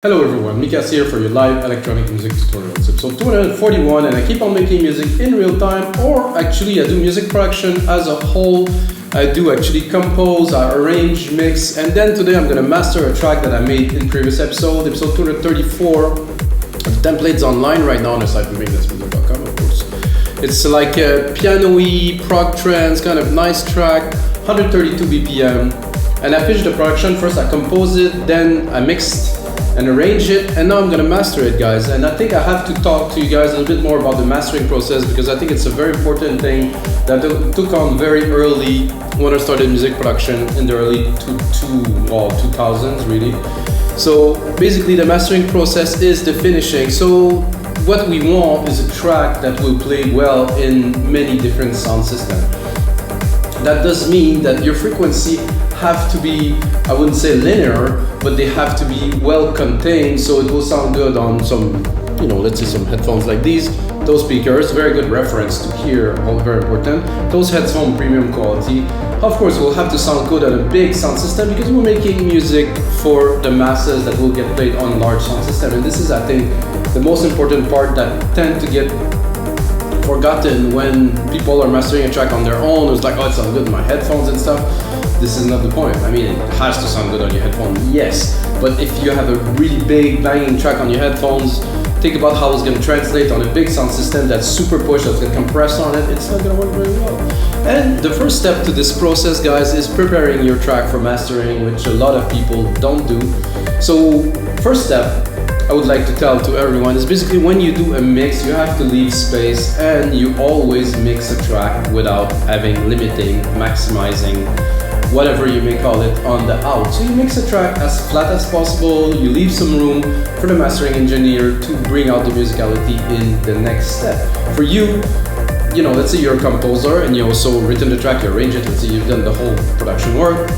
Hello everyone, Mikas here for your live electronic music tutorials. Episode 241, and I keep on making music in real time, or actually I do music production as a whole. I do actually compose, I arrange, mix, and then today I'm gonna master a track that I made in previous episode 234. The template's online right now on the site remakethat'smusic.com, of course. It's like a piano-y, prog trance, kind of nice track, 132 BPM. And I finished the production. First I composed it, then I mixed and arrange it, and now I'm gonna master it, guys. And I think I have to talk to you guys a little bit more about the mastering process, because I think it's a very important thing that I took on very early when I started music production in the early 2000s, really. So basically the mastering process is the finishing. So what we want is a track that will play well in many different sound systems. That does mean that your frequency have to be, I wouldn't say linear, but they have to be well contained, so it will sound good on some, let's say some headphones like these. Those speakers, very good reference to hear, all very important. Those headphones, premium quality. Of course, will have to sound good on a big sound system, because we're making music for the masses that will get played on large sound system. And this is, I think, the most important part that tend to get forgotten when people are mastering a track on their own. It's like, oh, it sounds good in my headphones and stuff. This is not the point. I mean, it has to sound good on your headphones, yes. But if you have a really big banging track on your headphones, think about how it's going to translate on a big sound system that's super push, that's going to compress on it. It's not going to work very well. And the first step to this process, guys, is preparing your track for mastering, which a lot of people don't do. So first step I would like to tell to everyone is basically when you do a mix, you have to leave space, and you always mix a track without having limiting, maximizing, whatever you may call it, on the out. So you mix a track as flat as possible, you leave some room for the mastering engineer to bring out the musicality in the next step. For you, let's say you're a composer and you also written the track, you arrange it, let's say you've done the whole production work,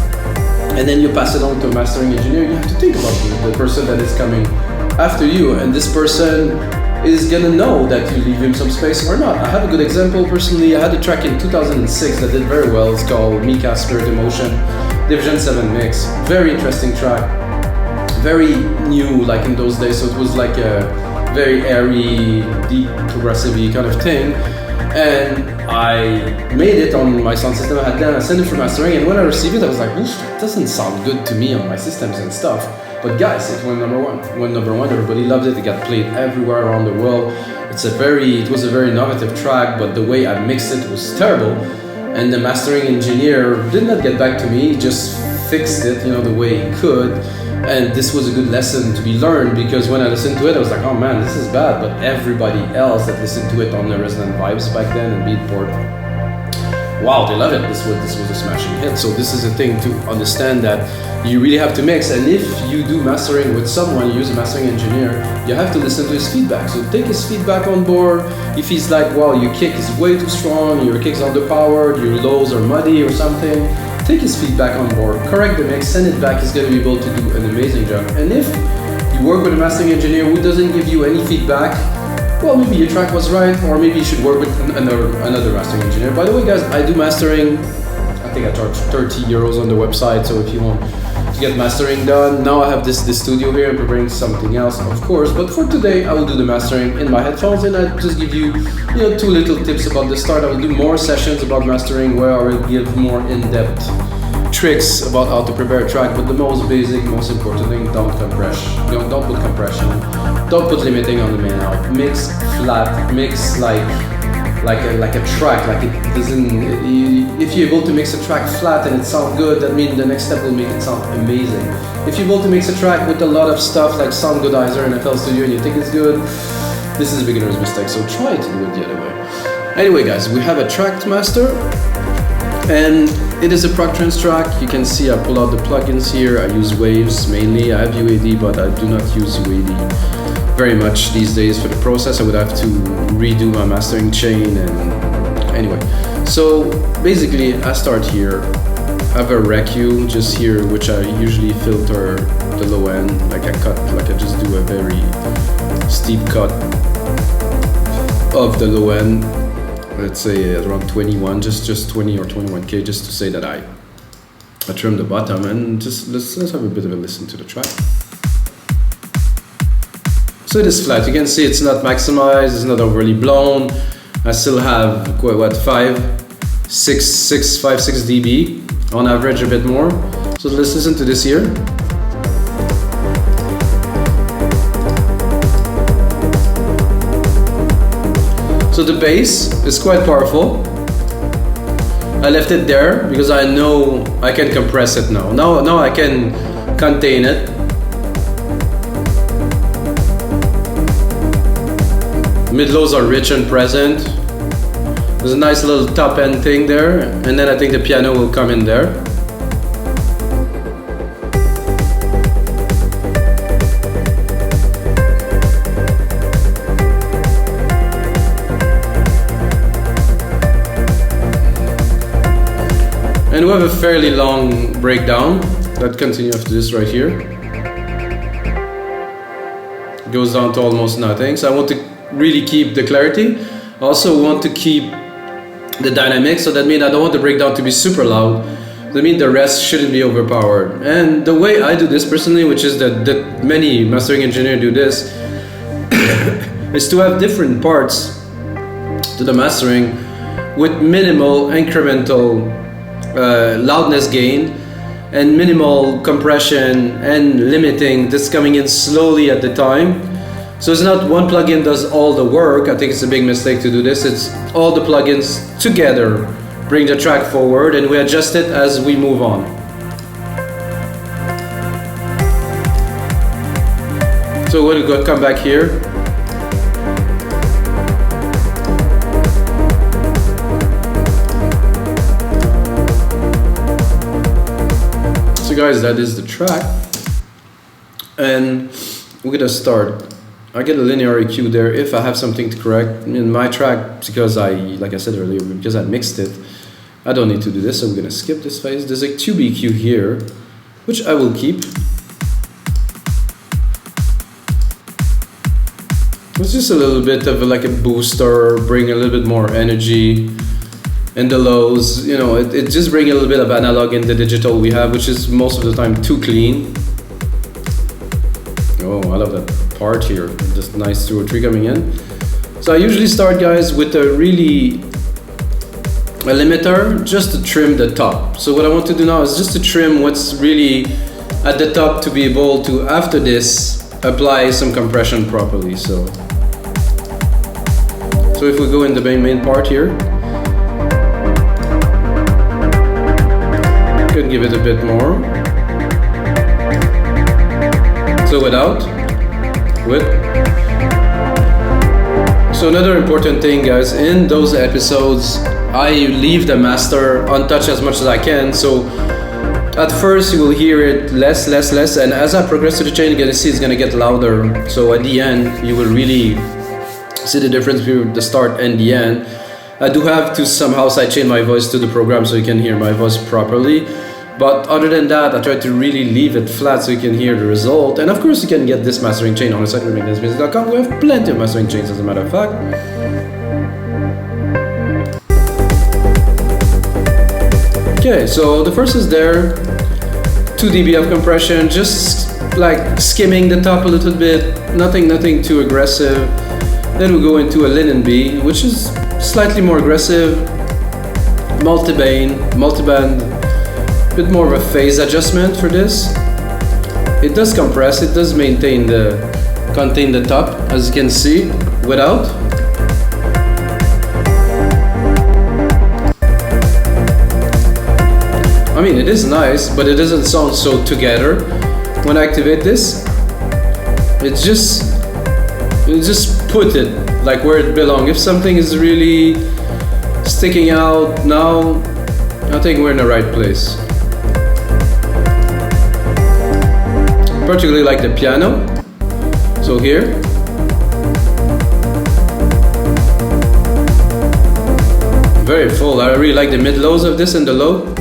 and then you pass it on to a mastering engineer. You have to think about the person that is coming after you, and this person is gonna know that you leave him some space or not. I have a good example personally. I had a track in 2006 that did very well. It's called Mika Spirit Emotion, Division 7 mix. Very interesting track, very new like in those days, so it was like a very airy, deep, progressive-y kind of thing. And I made it on my sound system I had then. I sent it for mastering, and when I received it I was like, oof, that doesn't sound good to me on my systems and stuff. But guys, it went number one. Everybody loved it. It got played everywhere around the world. It was a very innovative track, but the way I mixed it was terrible. And the mastering engineer did not get back to me, just fixed it, the way he could. And this was a good lesson to be learned, because when I listened to it, I was like, oh man, this is bad. But everybody else that listened to it on the Resonant Vibes back then and Beatport, wow, they love it. This was a smashing hit. So this is a thing to understand, that you really have to mix. And if you do mastering with someone, you use a mastering engineer, you have to listen to his feedback. So take his feedback on board. If he's like, wow, your kick is way too strong, your kick's underpowered, your lows are muddy or something, take his feedback on board, correct the mix, send it back. He's going to be able to do an amazing job. And if you work with a mastering engineer who doesn't give you any feedback, well, maybe your track was right, or maybe you should work with another mastering engineer. By the way, guys, I do mastering. I think I charge 30 euros on the website, so if you want to get mastering done, now I have this studio here. I'm preparing something else, of course, but for today I will do the mastering in my headphones, and I just give you, two little tips about the start. I will do more sessions about mastering where I will give more in-depth tricks about how to prepare a track, but the most basic, most important thing, don't compress. Don't put compression. Don't put limiting on the main out. Mix flat. Mix like a track. Like it doesn't. If you're able to mix a track flat and it sounds good, that means the next step will make it sound amazing. If you're able to mix a track with a lot of stuff like Sound Goodizer and FL Studio and you think it's good, this is a beginner's mistake. So try to do it the other way. Anyway, guys, we have a track to master, and it is a prog trance track. You can see I pull out the plugins here. I use Waves mainly. I have UAD, but I do not use UAD very much these days for the process. I would have to redo my mastering chain, and anyway. So basically I start here. I have a REQ just here, which I usually filter the low end. Like I just do a very steep cut of the low end. Let's say around 21, just 20 or 21K, just to say that I trim the bottom. And just let's have a bit of a listen to the track. So it is flat. You can see it's not maximized, it's not overly blown. I still have what 5, 6 dB on average, a bit more. So let's listen to this here. So the bass is quite powerful. I left it there because I know I can compress it now. Now I can contain it. Mid-lows are rich and present. There's a nice little top end thing there, and then I think the piano will come in there. And we have a fairly long breakdown that continues after this right here. It goes down to almost nothing. So I want to really keep the clarity. I also want to keep the dynamics, so that means I don't want the breakdown to be super loud. That means the rest shouldn't be overpowered. And the way I do this personally, which is that many mastering engineers do this, is to have different parts to the mastering with minimal incremental loudness gain and minimal compression and limiting that's coming in slowly at the time. So it's not one plugin does all the work. I think it's a big mistake to do this. It's all the plugins together bring the track forward, and we adjust it as we move on. So we'll go come back here. So guys, that is the track, and we're gonna start. I get a linear EQ there if I have something to correct. In my track, because like I said earlier, because I mixed it, I don't need to do this, so we're gonna skip this phase. There's a tube EQ here, which I will keep. It's just a little bit of like a booster, bring a little bit more energy. And the lows, you know, it just brings a little bit of analog in the digital we have, which is most of the time too clean. Oh, I love that part here, just nice 2 or 3 coming in. So I usually start, guys, with a limiter, just to trim the top. So what I want to do now is just to trim what's really at the top to be able to, after this, apply some compression properly. So if we go in the main part here, could give it a bit more. So with. So another important thing, guys, in those episodes, I leave the master untouched as much as I can. So at first you will hear it less, and as I progress to the chain, you're gonna see it's gonna get louder. So at the end, you will really see the difference between the start and the end. I do have to somehow sidechain my voice to the program so you can hear my voice properly. But other than that, I try to really leave it flat so you can hear the result. And of course, you can get this mastering chain on the site, remixmusic.com. We have plenty of mastering chains, as a matter of fact. Okay, so the first is there. 2 dB of compression, just like skimming the top a little bit. Nothing too aggressive. Then we go into a LinMB, which is slightly more aggressive. Multiband. Bit more of a phase adjustment for this. It does compress, it does contain the top, as you can see, without. I mean, it is nice, but it doesn't sound so together. When I activate this, it just put it like where it belongs. If something is really sticking out now, I think we're in the right place. Particularly like the piano. So here, very full. I really like the mid lows of this and the low.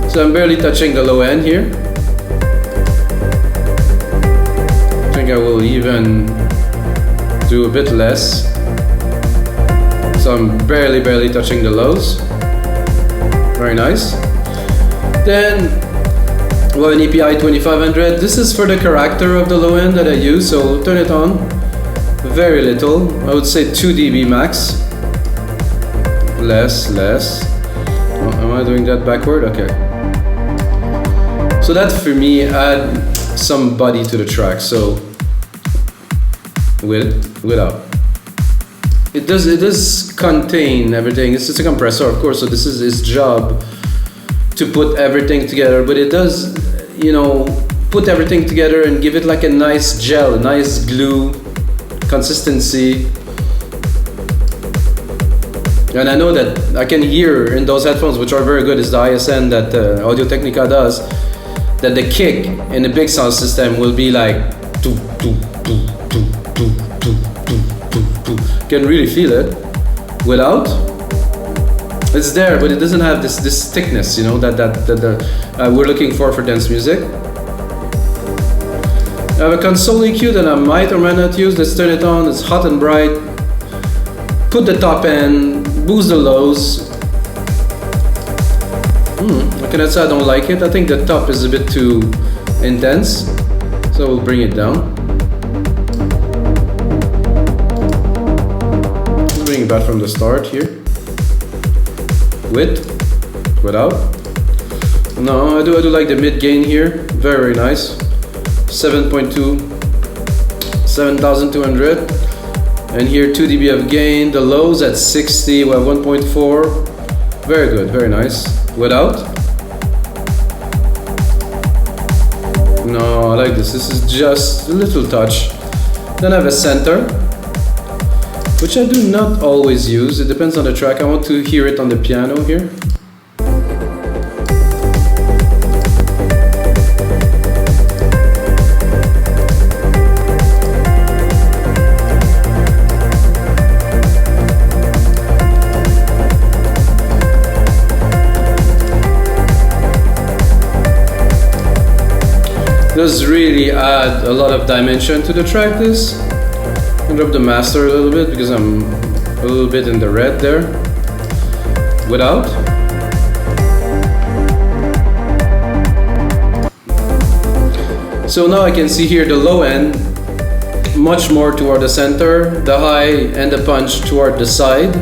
So I'm barely touching the low end here. I think I will even do a bit less. So I'm barely touching the lows. Very nice. Then Well, an API 2500. This is for the character of the low end that I use, so turn it on. Very little. I would say 2 dB max. Less. Oh, am I doing that backward? Okay. So that for me add some body to the track. So without. It does contain everything. It's just a compressor, of course, so this is its job to put everything together, but it does, you know, put everything together and give it like a nice gel, a nice glue consistency. And I know that I can hear in those headphones, which are very good, is the ISN that Audio Technica does, that the kick in the big sound system will be like doo, doo, doo, doo, doo, doo, doo, doo, doo. You can really feel it. Without, it's there, but it doesn't have this thickness, you know, that we're looking for dense music. I have a console EQ that I might or might not use. Let's turn it on. It's hot and bright. Put the top end, boost the lows. I cannot say I don't like it. I think the top is a bit too intense, so we'll bring it down. Bring it back from the start here. Without. No, I do like the mid gain here. Very nice. 7.2, 7,200. And here 2 dB of gain. The lows at 60, we have 1.4. Very good, very nice. Without. No, I like this. This is just a little touch. Then I have a center, which I do not always use. It depends on the track. I want to hear it on the piano here. Does really add a lot of dimension to the track. This. I'll drop the master a little bit because I'm a little bit in the red there. Without. So now I can see here the low end much more toward the center, the high and the punch toward the side,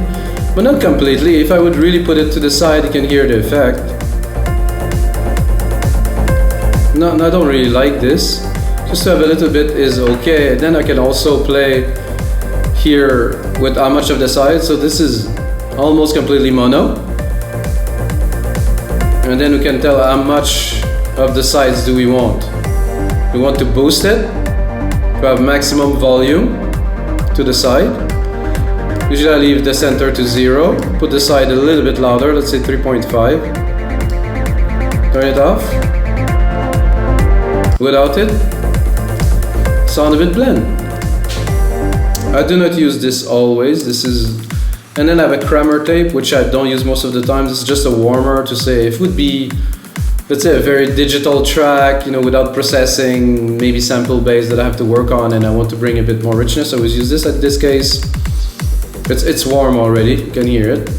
but not completely. If I would really put it to the side, you can hear the effect. No, I don't really like this. Just to have a little bit is okay. Then I can also play here with how much of the side. So this is almost completely mono. And then we can tell how much of the sides do we want. We want to boost it to have maximum volume to the side. Usually I leave the center to 0. Put the side a little bit louder, let's say 3.5. Turn it off. Without it, sound of it blend. I do not use this always. This is, and then I have a Kramer tape, which I don't use most of the time. This is just a warmer to say if it would be, let's say, a very digital track, you know, without processing, maybe sample based that I have to work on, and I want to bring a bit more richness. I always use this. At this case, it's warm already. You can hear it.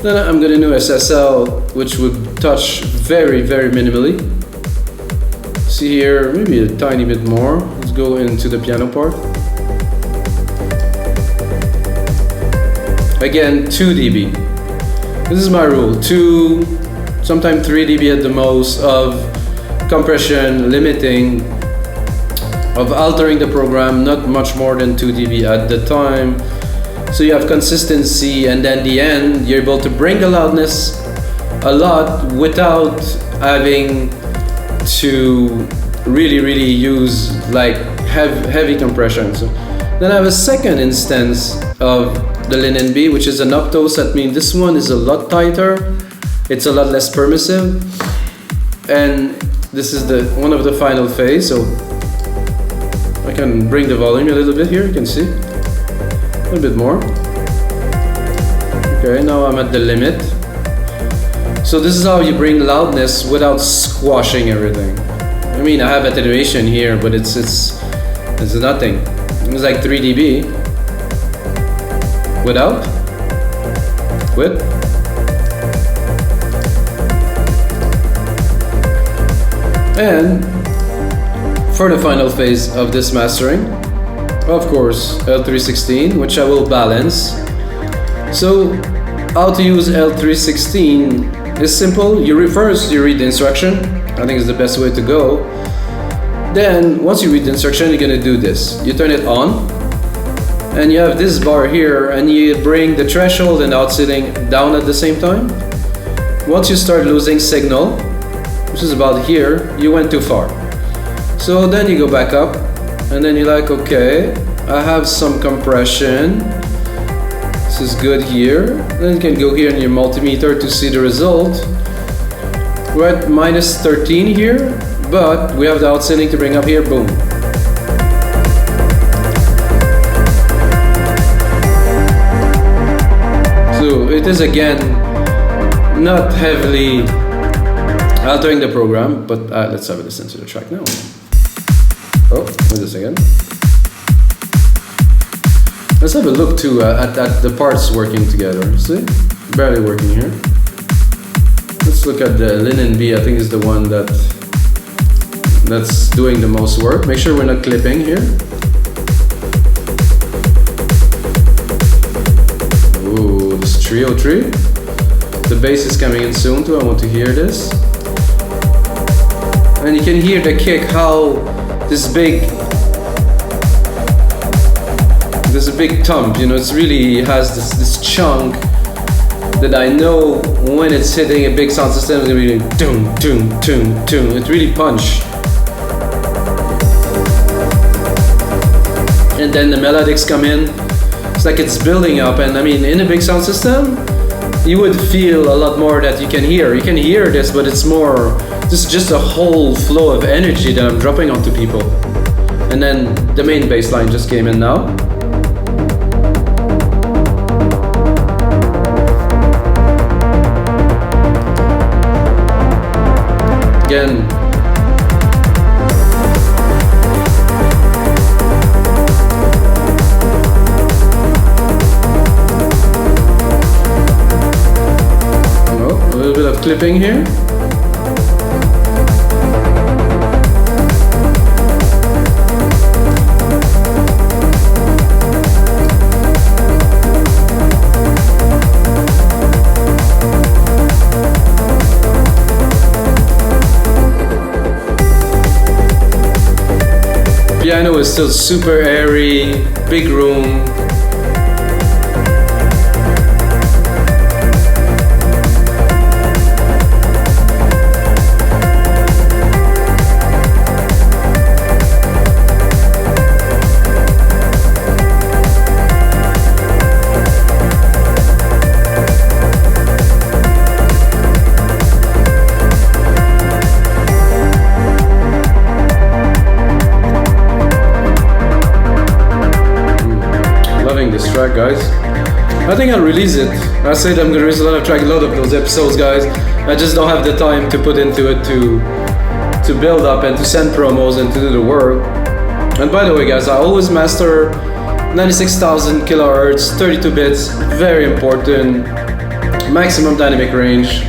Then I'm gonna do SSL, which would touch very, very minimally. See here, maybe a tiny bit more. Let's go into the piano part. Again, 2 dB. This is my rule. 2, sometimes 3 dB at the most of compression, limiting, of altering the program, not much more than 2 dB at the time. So you have consistency, and then the end, you're able to bring the loudness a lot without having to really use like heavy compression. So then I have a second instance of the LinMB, which is an Opto. So that means this one is a lot tighter, it's a lot less permissive, and this is the one of the final phase. So I can bring the volume a little bit here, you can see a little bit more. Okay, now I'm at the limit. So this is how you bring loudness without squashing everything. I mean, I have attenuation here, but it's nothing. It's like 3 dB. Without. With. And for the final phase of this mastering, of course, L316, which I will balance. So how to use L316 is simple. First you read the instruction. I think it's the best way to go. Then once you read the instruction, you're gonna do this. You turn it on, and you have this bar here, and you bring the threshold and outsetting down at the same time. Once you start losing signal, which is about here, you went too far. So then you go back up, and then you're like, okay, I have some compression. This is good here. Then you can go here in your multimeter to see the result. We're at minus 13 here, but we have the outsetting to bring up here, boom. So it is again not heavily altering the program, but let's have a listen to the track now. Oh, wait a second. Let's have a look too at the parts working together. See? Barely working here. Let's look at the LinMB. I think is the one that's doing the most work. Make sure we're not clipping here. Ooh, this 303. The bass is coming in soon too. I want to hear this. And you can hear the kick, how this big there's a big thump, you know, it's really has this chunk that I know when it's hitting a big sound system, it's gonna be like doom, doom, doom, doom. It really punch. And then the melodics come in. It's like it's building up, and I mean, in a big sound system, you would feel a lot more that you can hear. You can hear this, but it's more, this is just a whole flow of energy that I'm dropping onto people. And then the main bass line just came in now. Again, a little bit of clipping here. Piano is still super airy, big room. This track, guys. I think I'll release it. I said I'm gonna release a lot of those episodes, guys. I just don't have the time to put into it to build up and to send promos and to do the work. And by the way, guys, I always master 96,000 kilohertz, 32 bits, very important, maximum dynamic range.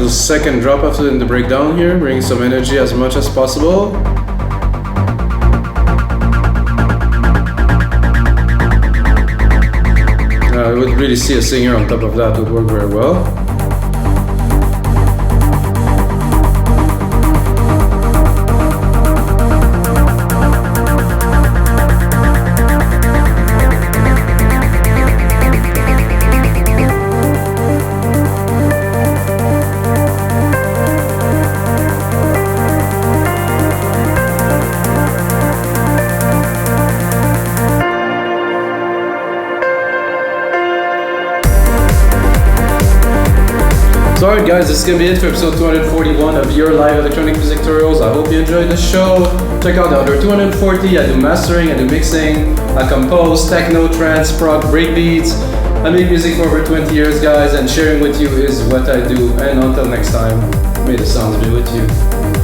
Second drop after in the breakdown here, bring some energy as much as possible. I would really see a singer on top of that would work very well. Alright guys, this is gonna be it for episode 241 of your live electronic music tutorials. I hope you enjoyed the show. Check out the other 240. I do mastering, I do mixing, I compose techno, trance, prog, breakbeats. I make music for over 20 years guys, and sharing with you is what I do. And until next time, may the sounds be with you.